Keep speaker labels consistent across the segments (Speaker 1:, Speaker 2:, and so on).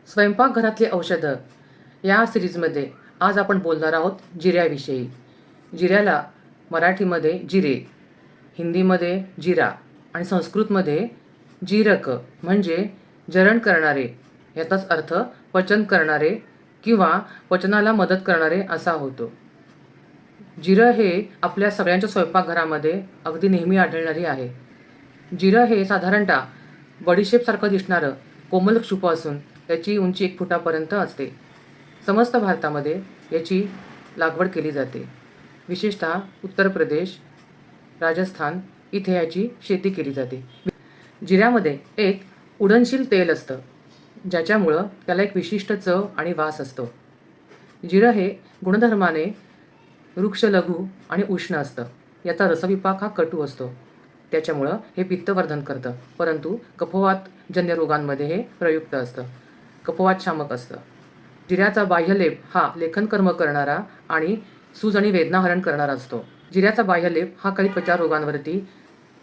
Speaker 1: स्वयंपाकघरातली औषधं या सिरीजमध्ये आज आपण बोलणार आहोत जिऱ्याविषयी. जिऱ्याला मराठीमध्ये जिरे, हिंदीमध्ये जिरा आणि संस्कृतमध्ये जीरक म्हणजे जरण करणारे, याचाच अर्थ पचन करणारे किंवा पचनाला मदत करणारे असा होतो. जिरं हे आपल्या सगळ्यांच्या स्वयंपाकघरामध्ये अगदी नेहमी आढळणारी आहे. जिरं हे साधारणतः बडीशेपसारखं दिसणारं कोमल क्षुप असून त्याची उंची 1 फुटापर्यंत असते. समस्त भारतामध्ये याची लागवड केली जाते. विशेषतः उत्तर प्रदेश, राजस्थान इथे याची शेती केली जाते. जिऱ्यामध्ये एक उडनशील तेल असतं, ज्याच्यामुळं त्याला एक विशिष्ट चव आणि वास असतो. जिरं हे गुणधर्माने वृक्षलघू आणि उष्ण असतं. याचा रसविपाक हा कटू असतो. त्याच्यामुळं हे पित्तवर्धन करतं, परंतु कफवातजन्य रोगांमध्ये हे प्रयुक्त असतं. कफवातशामक असतं. जिऱ्याचा बाह्यलेप हा लेखनकर्म करणारा आणि सूज आणि वेदनाहरण करणारा असतो. जिऱ्याचा बाह्यलेप हा काही त्वचा रोगांवरती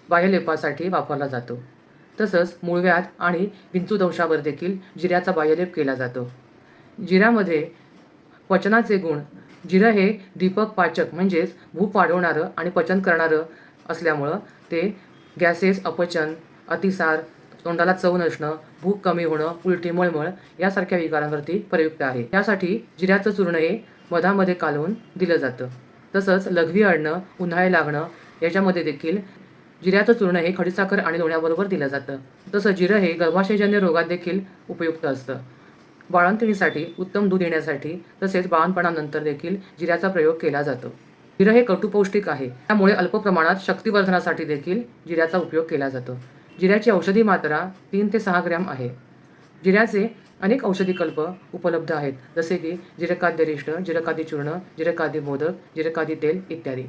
Speaker 1: बाह्यलेपासाठी वापरला जातो. तसंच मूळव्याध आणि विंचूदंशावर देखील जिऱ्याचा बाह्यलेप केला जातो. जिऱ्यामध्ये पचनाचे गुण. जिरं हे दीपक पाचक म्हणजेच भूक वाढवणारं आणि पचन करणारं असल्यामुळं ते गॅसेस, अपचन, अतिसार, तोंडाला चव नसणं, भूक कमी होणं, उलटी, मळमळ यासारख्या विकारांवरती प्रयुक्त आहे. त्यासाठी जिऱ्याचं चूर्ण हे मधामध्ये कालवून दिलं जातं. तसंच लघवी अडणं, उन्हाळे लागणं याच्यामध्ये देखील जिऱ्याचं चूर्ण हे खडीसाखर आणि लोण्याबरोबर दिलं जातं. तसं जिरं हे गर्भाशयजन्य रोगात देखील उपयुक्त असतं. बाळंतिणीसाठी, उत्तम दूध येण्यासाठी तसेच बाळंतपणानंतर देखील जिऱ्याचा प्रयोग केला जातो. जिरं हे कटुपौष्टिक आहे, त्यामुळे अल्प प्रमाणात शक्तिवर्धनासाठी देखील जिऱ्याचा उपयोग केला जातो. जिऱ्याची औषधी मात्रा 3 ते 6 ग्रॅम आहे. जिऱ्याचे अनेक औषधी कल्प उपलब्ध आहेत, जसे की जिरकाद्य रिष्ट, जिरकादी चूर्ण, जिरकादी मोदक, जिरकादी तेल इत्यादी.